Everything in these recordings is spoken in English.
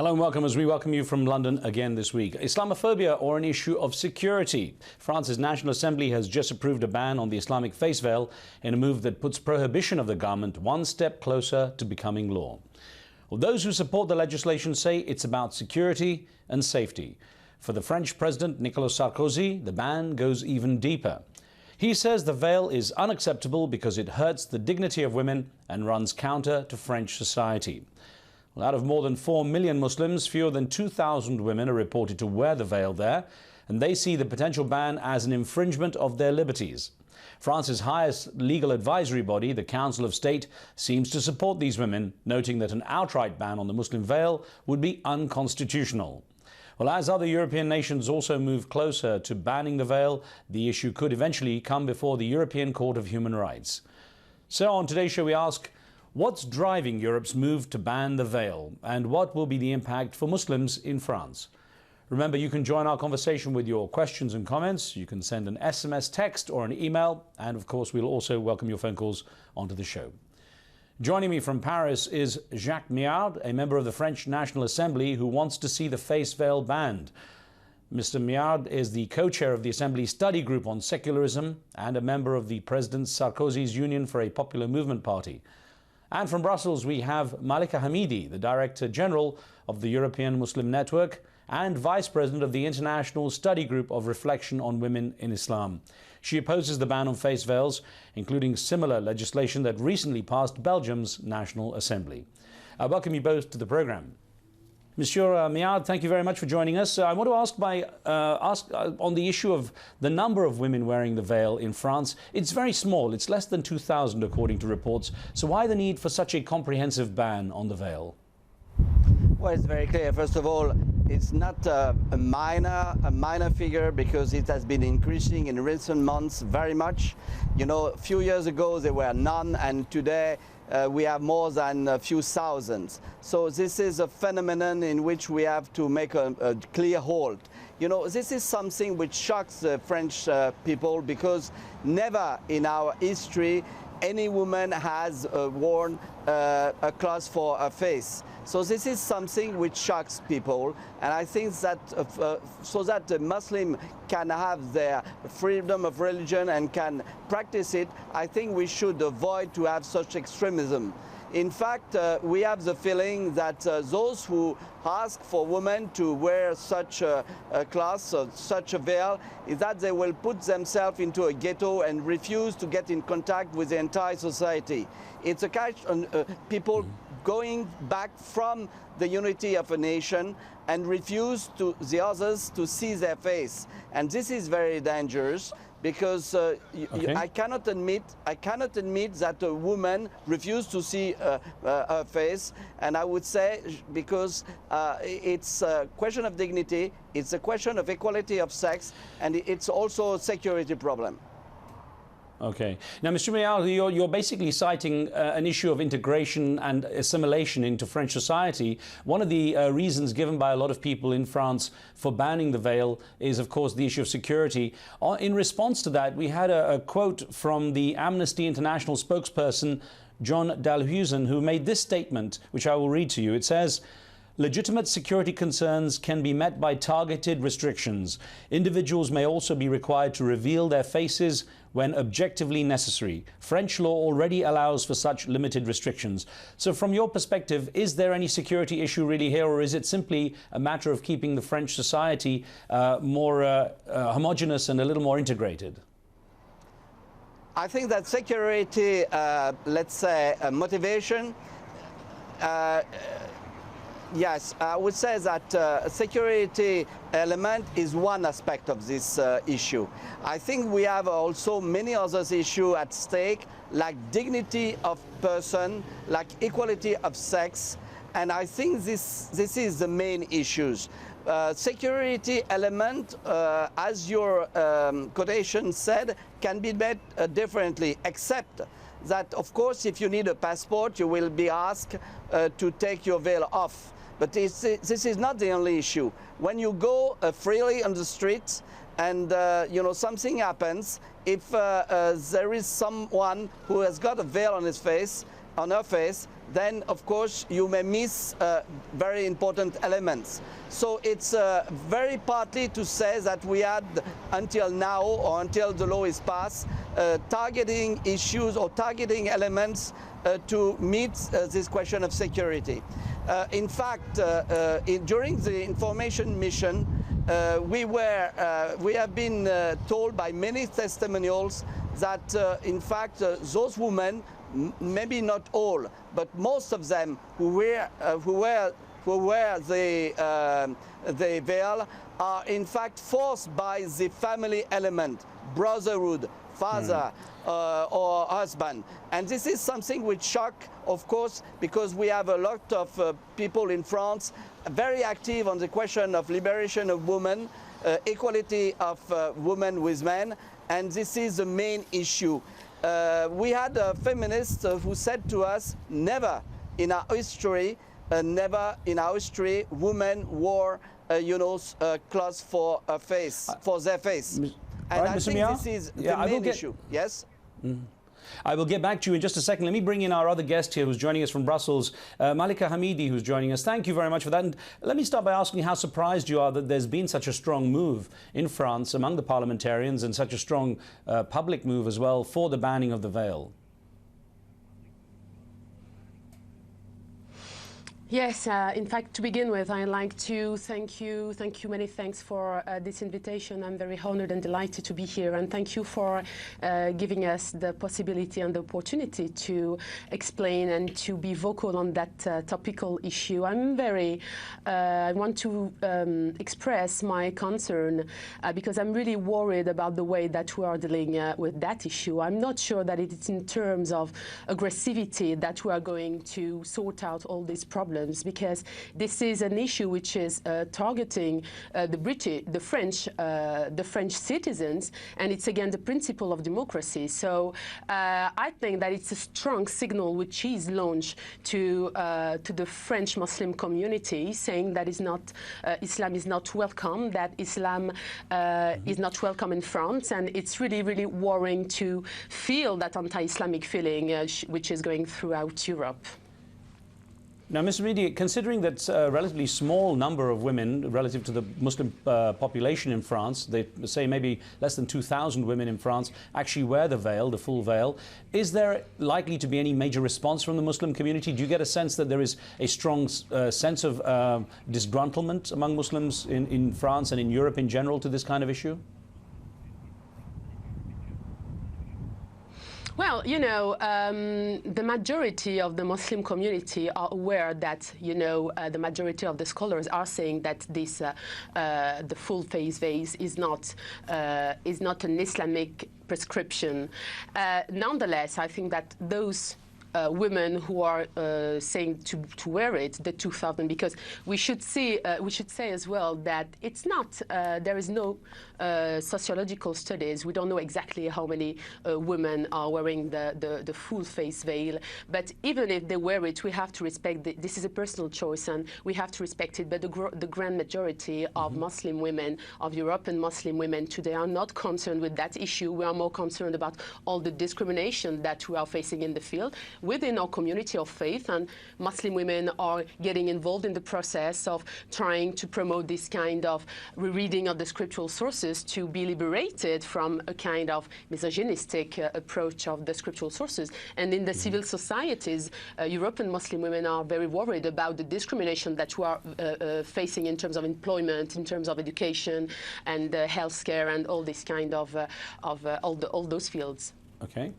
Hello and welcome as we welcome you from London again this week. Islamophobia or an issue of security? France's National Assembly has just approved a ban on the Islamic face veil in a move that puts prohibition of the garment one step closer to becoming law. Well, those who support the legislation say it's about security and safety. For the French President Nicolas Sarkozy, the ban goes even deeper. He says the veil is unacceptable because it hurts the dignity of women and runs counter to French society. Well, out of more than 4 million Muslims, fewer than 2,000 women are reported to wear the veil there, and they see the potential ban as an infringement of their liberties. France's highest legal advisory body, the Council of State, seems to support these women, noting that an outright ban on the Muslim veil would be unconstitutional. Well, as other European nations also move closer to banning the veil, the issue could eventually come before the European Court of Human Rights. So on today's show we ask, what's driving Europe's move to ban the veil, and what will be the impact for Muslims in France? Remember, you can join our conversation with your questions and comments. You can send an SMS, text or an email, and of course we'll also welcome your phone calls onto the show. Joining me from Paris is Jacques Miard, a member of the French National Assembly who wants to see the face veil banned. Mr. Miard is the co-chair of the Assembly's study group on secularism and a member of the President Sarkozy's Union for a Popular Movement Party. And from Brussels, we have Malika Hamidi, the Director General of the European Muslim Network and Vice President of the International Study Group of Reflection on Women in Islam. She opposes the ban on face veils, including similar legislation that recently passed Belgium's National Assembly. I welcome you both to the program. Monsieur Miard, thank you very much for joining us. I want to ask on the issue of the number of women wearing the veil in France. It's very small. It's less than 2,000 according to reports. So why the need for such a comprehensive ban on the veil? Well, it's very clear. First of all, it's not a minor figure, because it has been increasing in recent months very much. You know, a few years ago there were none, and today we have more than a few thousands. So this is a phenomenon in which we have to make a clear halt. You know, this is something which shocks the French people, because never in our history any woman has worn a cloth for her face. So this is something which shocks people, and I think that so that the Muslim can have their freedom of religion and can practice it, I think we should avoid to have such extremism. In fact, we have the feeling that those who ask for women to wear such a cloth, such a veil, is that they will put themselves into a ghetto and refuse to get in contact with the entire society. It's a catch on people going back from the unity of a nation and refuse to the others to see their face. And this is very dangerous, because I cannot admit that a woman refused to see her face, and I would say because it's a question of dignity, it's a question of equality of sex, and it's also a security problem. Okay. Now, Mr. Miard, you're basically citing an issue of integration and assimilation into French society. One of the reasons given by a lot of people in France for banning the veil is, of course, the issue of security. In response to that, we had a quote from the Amnesty International spokesperson, John Dalhuizen, who made this statement, which I will read to you. It says, "Legitimate security concerns can be met by targeted restrictions. Individuals may also be required to reveal their faces when objectively necessary. French law already allows for such limited restrictions." So from your perspective, is there any security issue really here, or is it simply a matter of keeping the French society more homogeneous and a little more integrated? I think that security, let's say, motivation, yes, I would say that a security element is one aspect of this issue. I think we have also many other issues at stake, like dignity of person, like equality of sex, and I think this is the main issues. Security element, as your quotation said, can be made differently, except that, of course, if you need a passport, you will be asked to take your veil off. But this is not the only issue. When you go freely on the streets and you know, something happens, if there is someone who has got a veil on his face, on her face, then of course you may miss very important elements. So it's very partly to say that we had until now, or until the law is passed, targeting issues or targeting elements to meet this question of security. In fact, during the information mission, we have been told by many testimonials that in fact those women, maybe not all, but most of them who wear the veil are in fact forced by the family element, brotherhood, father or husband. And this is something which shock, of course, because we have a lot of people in France very active on the question of liberation of women, equality of women with men, and this is the main issue. We had a feminist who said to us, never in our history, women wore, clothes for a face, for their face. And right, I think Miao? this is the main issue. Yes? I will get back to you in just a second. Let me bring in our other guest here who's joining us from Brussels, Malika Hamidi, who's joining us. Thank you very much for that. And let me start by asking how surprised you are that there's been such a strong move in France among the parliamentarians and such a strong public move as well for the banning of the veil. Yes, in fact, to begin with, I'd like to thank you, many thanks for this invitation. I'm very honored and delighted to be here, and thank you for giving us the possibility and the opportunity to explain and to be vocal on that topical issue. I want to express my concern because I'm really worried about the way that we are dealing with that issue. I'm not sure that it is in terms of aggressivity that we are going to sort out all these problems, because this is an issue which is targeting the French citizens, and it's again the principle of democracy. So I think that it's a strong signal which is launched to the French Muslim community, saying that Islam is not welcome, that Islam is not welcome in France, and it's really, really worrying to feel that anti-Islamic feeling which is going throughout Europe. Now, Ms. Hamidi, considering that a relatively small number of women relative to the Muslim population in France, they say maybe less than 2,000 women in France actually wear the veil, the full veil, is there likely to be any major response from the Muslim community? Do you get a sense that there is a strong sense of disgruntlement among Muslims in France and in Europe in general to this kind of issue? Well, the majority of the Muslim community are aware that, the majority of the scholars are saying that this, the full face veil is not an Islamic prescription. Nonetheless, I think that those women who are saying to wear it, the 2,000, because we should say as well that it's not, there is no sociological studies. We don't know exactly how many women are wearing the full face veil, but even if they wear it, we have to respect this is a personal choice, and we have to respect it. But the grand majority of Muslim women, of European Muslim women today, are not concerned with that issue. We are more concerned about all the discrimination that we are facing in the field within our community of faith, and Muslim women are getting involved in the process of trying to promote this kind of rereading of the scriptural sources to be liberated from a kind of misogynistic approach of the scriptural sources. And in the civil societies, European Muslim women are very worried about the discrimination that we are facing in terms of employment, in terms of education and healthcare and all this kind of all those fields. Okay.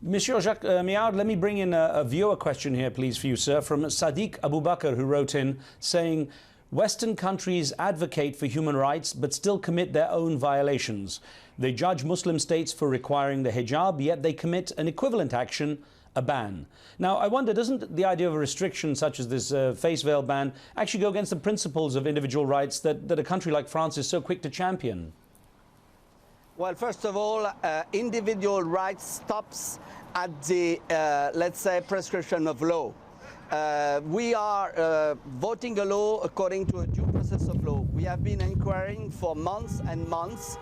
Monsieur Jacques Miard, let me bring in a viewer question here, please, for you, sir, from Sadiq Abubakar, who wrote in saying, Western countries advocate for human rights but still commit their own violations. They judge Muslim states for requiring the hijab, yet they commit an equivalent action, a ban. Now, I wonder, doesn't the idea of a restriction such as this face veil ban actually go against the principles of individual rights that a country like France is so quick to champion? Well, first of all, individual rights stops at the, let's say, prescription of law. We are voting a law according to a due process of law. We have been inquiring for months and months.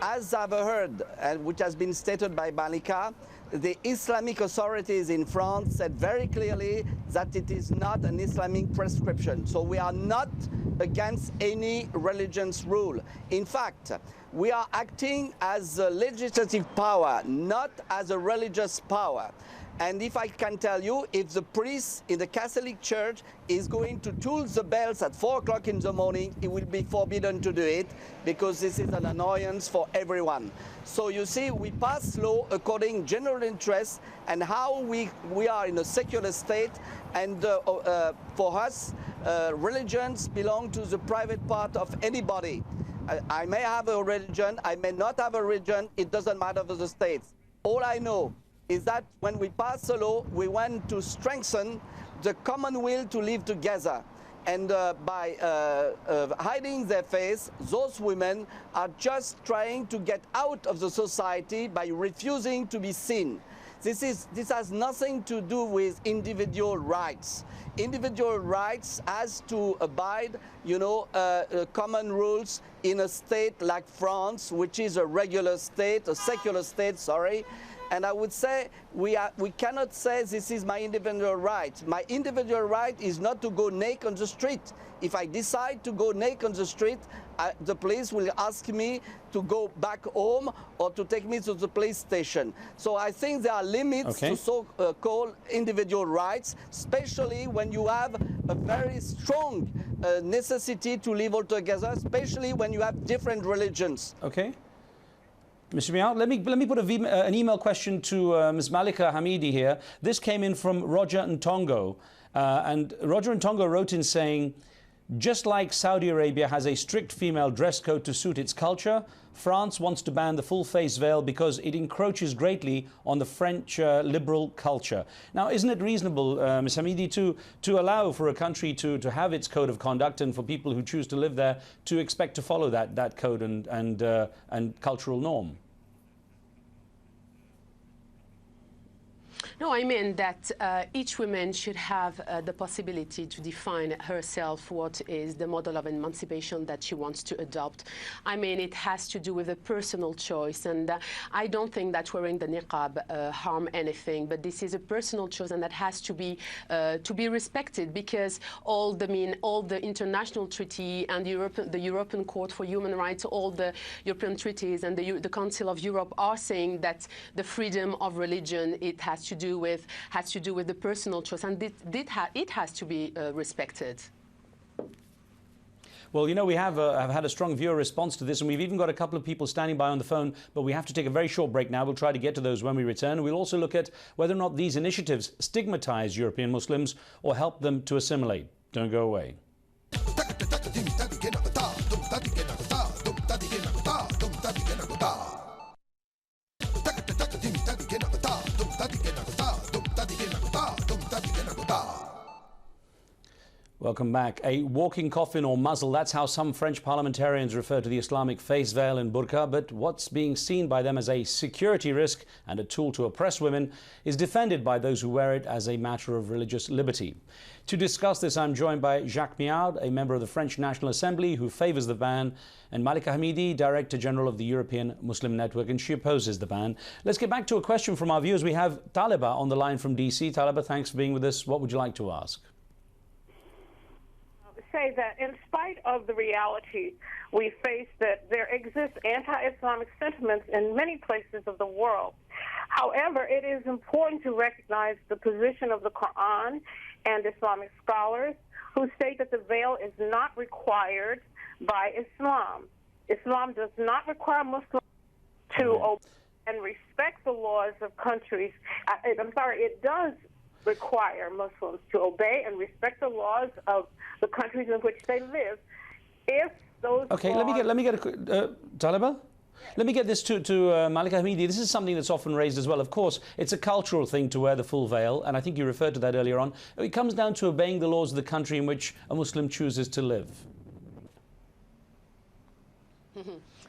As I've heard, and which has been stated by Malika, the Islamic authorities in France said very clearly that it is not an Islamic prescription. So we are not against any religion's rule. In fact, we are acting as a legislative power, not as a religious power. And if I can tell you, if the priest in the Catholic Church is going to toll the bells at 4 o'clock in the morning, it will be forbidden to do it, because this is an annoyance for everyone. So you see, we pass law according general interest and how we are in a secular state, and for us, religions belong to the private part of anybody. I may have a religion, I may not have a religion, it doesn't matter for the states. All I know is that when we pass a law, we want to strengthen the common will to live together. And by hiding their face, those women are just trying to get out of the society by refusing to be seen. This has nothing to do with individual rights. Individual rights has to abide, common rules in a state like France, which is a regular state, a secular state, sorry. And I would say we cannot say this is my individual right. My individual right is not to go naked on the street. If I decide to go naked on the street, the police will ask me to go back home or to take me to the police station. So I think there are limits to so-called individual rights, especially when you have a very strong necessity to live all together, especially when you have different religions. Okay. Mr. Miao, let me put an email question to Ms. Malika Hamidi here. This came in from Roger Ntongo. And Roger Ntongo wrote in saying, just like Saudi Arabia has a strict female dress code to suit its culture, France wants to ban the full face veil because it encroaches greatly on the French liberal culture. Now, isn't it reasonable, Ms. Hamidi, to allow for a country to have its code of conduct, and for people who choose to live there to expect to follow that code and cultural norm? No, I mean that each woman should have the possibility to define herself what is the model of emancipation that she wants to adopt. I mean, it has to do with a personal choice, and I don't think that wearing the niqab harm anything, but this is a personal choice, and that has to be respected, because all the international treaty and the European Court for Human Rights, all the European treaties and the Council of Europe are saying that the freedom of religion, it has to do with the personal choice, and it has to be respected. Well, we have had a strong viewer response to this, and we've even got a couple of people standing by on the phone, but we have to take a very short break now. We'll try to get to those when we return. We'll also look at whether or not these initiatives stigmatize European Muslims or help them to assimilate. Don't go away. Welcome back. A walking coffin or muzzle, that's how some French parliamentarians refer to the Islamic face veil and burqa, but what's being seen by them as a security risk and a tool to oppress women is defended by those who wear it as a matter of religious liberty. To discuss this, I'm joined by Jacques Miaud, a member of the French National Assembly who favours the ban, and Malika Hamidi, Director General of the European Muslim Network, and she opposes the ban. Let's get back to a question from our viewers. We have Taliba on the line from DC. Taliba, thanks for being with us. What would you like to ask? Say that in spite of the reality we face that there exists anti-Islamic sentiments in many places of the world. However, it is important to recognize the position of the Quran and Islamic scholars who state that the veil is not required by Islam. Islam does not require Muslims to obey and respect the laws of countries. It does require Muslims to obey and respect the laws of the countries in which they live. If those let me get a Taliba. Let me get this to Malika Hamidi. This is something that's often raised as well. Of course, it's a cultural thing to wear the full veil, and I think you referred to that earlier on. It comes down to obeying the laws of the country in which a Muslim chooses to live.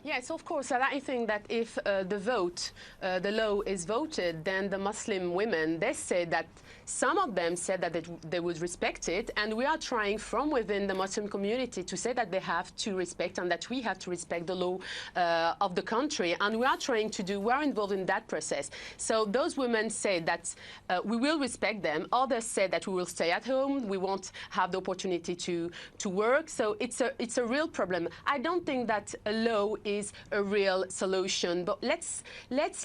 Yes, of course. And I think that if the law is voted, then the Muslim women, they say that some of them said that they would respect it, and we are trying from within the Muslim community to say that they have to respect and that we have to respect the law of the country, and we are involved in that process. So those women say that we will respect them. Others say that we will stay at home, we won't have the opportunity to work. So it's a real problem. I don't think that a law is a real solution, but let's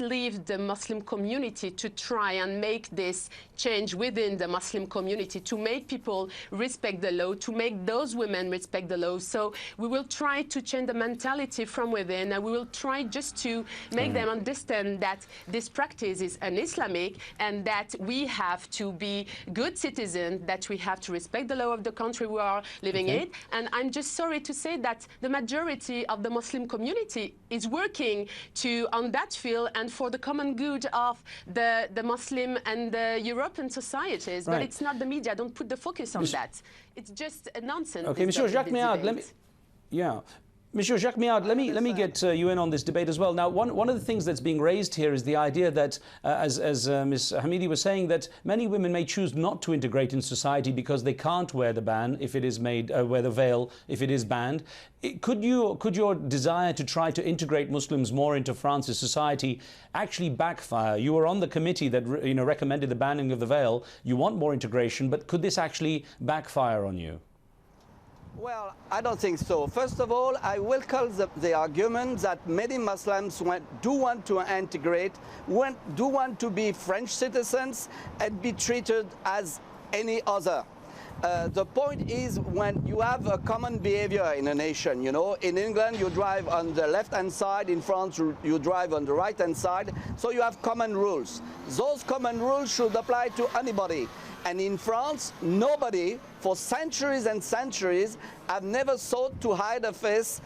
leave the Muslim community to try and make this change within the Muslim community, to make people respect the law, to make those women respect the law. So we will try to change the mentality from within, and we will try just to make them understand that this practice is un-Islamic and that we have to be good citizens, that we have to respect the law of the country we are living in. And I'm just sorry to say that the majority of the Muslim community is working on that field and for the common good of the Muslim and the European societies. But it's not the media. Don't put the focus on that. It's just a nonsense. Okay, Monsieur Jacques Méard, Monsieur Jacques Méard, let me get you in on this debate as well. Now, one of the things that's being raised here is the idea that, as Ms. Hamidi was saying, that many women may choose not to integrate in society because they can't wear the ban if it is wear the veil if it is banned. Could your desire to try to integrate Muslims more into France's society actually backfire? You were on the committee that recommended the banning of the veil. You want more integration, but could this actually backfire on you? Well, I don't think so. First of all, I welcome the argument that many Muslims do want to integrate, do want to be French citizens and be treated as any other. The point is when you have a common behavior in a nation, in England you drive on the left-hand side, in France you drive on the right-hand side, so you have common rules. Those common rules should apply to anybody. And in France, nobody, for centuries and centuries, have never sought to hide a face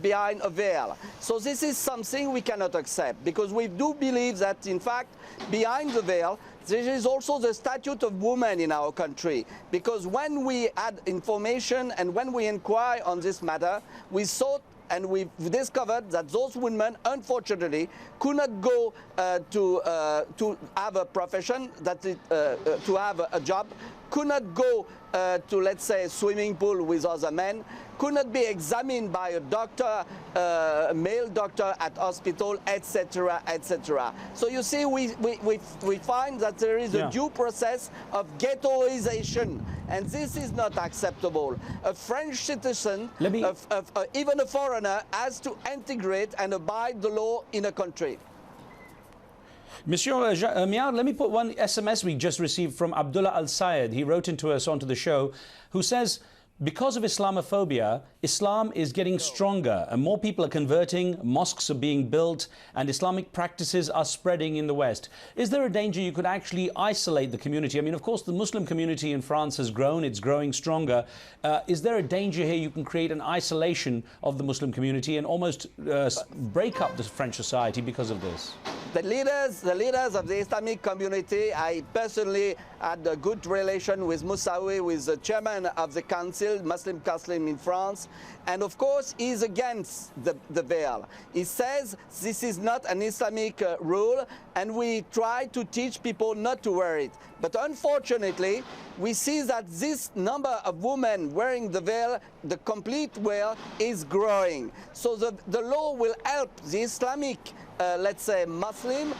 behind a veil. So this is something we cannot accept, because we do believe that, in fact, behind the veil, there is also the statute of women in our country. Because when we had information and when we inquire on this matter, we sought and we've discovered that those women, unfortunately, could not go to have a profession, to have a job, could not go to, let's say, a swimming pool with other men, could not be examined by a doctor, a male doctor at hospital, etc., etc. So you see, we find that there is a due process of ghettoization, and this is not acceptable. A French citizen, even a foreigner, has to integrate and abide the law in a country. Monsieur Méard, let me put one SMS we just received from Abdullah Al-Sayed. He wrote into us onto the show, who says, because of Islamophobia, Islam is getting stronger and more people are converting, mosques are being built, and Islamic practices are spreading in the West. Is there a danger you could actually isolate the community? I mean, of course, the Muslim community in France has grown, it's growing stronger. Is there a danger here you can create an isolation of the Muslim community and almost break up the French society because of this? The leaders of the Islamic community, I personally had a good relation with Moussaoui, with the chairman of the council, Muslim Council in France, and of course he's against the veil. He says this is not an Islamic rule, and we try to teach people not to wear it. But unfortunately, we see that this number of women wearing the veil, the complete veil, is growing. So the law will help the Islamic, let's say, Muslim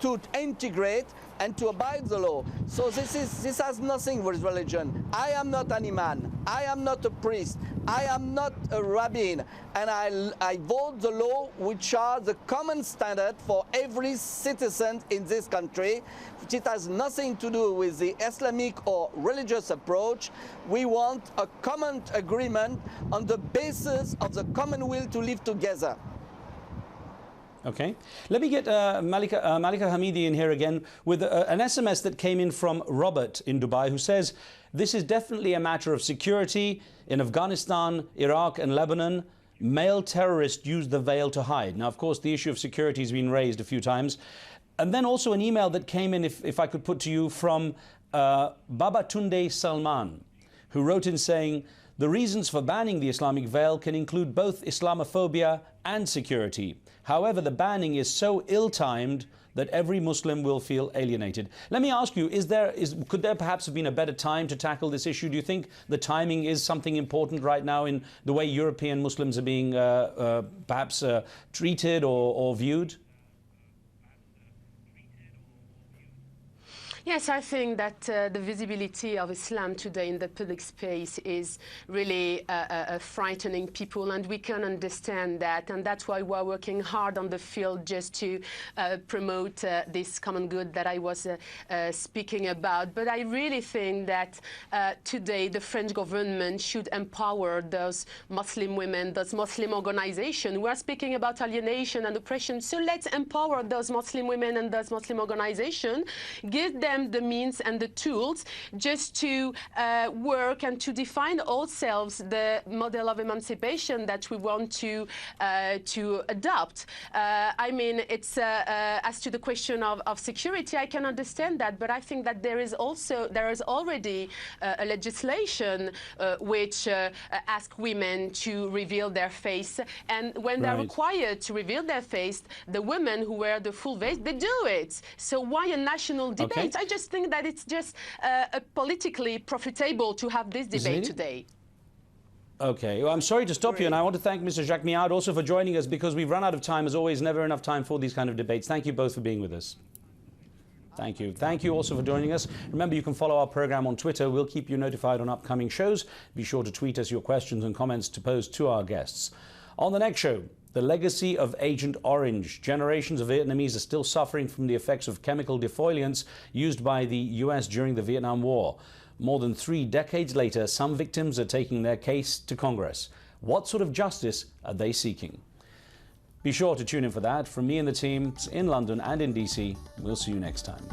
to integrate and to abide the law. So this has nothing with religion. I am not an imam. I am not a priest. I am not a rabbin. And I vote the law which are the common standard for every citizen in this country. It has nothing to do with the Islamic or religious approach. We want a common agreement on the basis of the common will to live together. Okay. Let me get Malika Hamidi in here again with an SMS that came in from Robert in Dubai, who says, this is definitely a matter of security. In Afghanistan, Iraq and Lebanon, male terrorists use the veil to hide. Now, of course, the issue of security has been raised a few times. And then also an email that came in, if I could put to you, from Babatunde Salman, who wrote in saying, The reasons for banning the Islamic veil can include both Islamophobia and security. However, the banning is so ill-timed that every Muslim will feel alienated. Let me ask you, could there perhaps have been a better time to tackle this issue? Do you think the timing is something important right now in the way European Muslims are being perhaps treated or viewed? Yes, I think that the visibility of Islam today in the public space is really frightening people, and we can understand that, and that's why we're working hard on the field just to promote this common good that I was speaking about. But I really think that today the French government should empower those Muslim women, those Muslim organizations. We're speaking about alienation and oppression, so let's empower those Muslim women and those Muslim organizations, give them the means and the tools just to work and to define ourselves the model of emancipation that we want to adopt. I mean, it's as to the question of security, I can understand that, but I think that there is already a legislation which asks women to reveal their face, and when they're required to reveal their face, the women who wear the full veil, they do it. So why a national debate? I just think that it's just politically profitable to have this debate today. Okay, well, I'm sorry to stop you, and I want to thank Mr. Jacques Miard also for joining us, because we've run out of time. As always, never enough time for these kind of debates. Thank you both for being with us. Thank you. Thank you also for joining us. Remember, you can follow our program on Twitter. We'll keep you notified on upcoming shows. Be sure to tweet us your questions and comments to pose to our guests. On the next show, the legacy of Agent Orange. Generations of Vietnamese are still suffering from the effects of chemical defoliants used by the US during the Vietnam War. More than 3 decades later, some victims are taking their case to Congress. What sort of justice are they seeking? Be sure to tune in for that. From me and the team in London and in DC, we'll see you next time.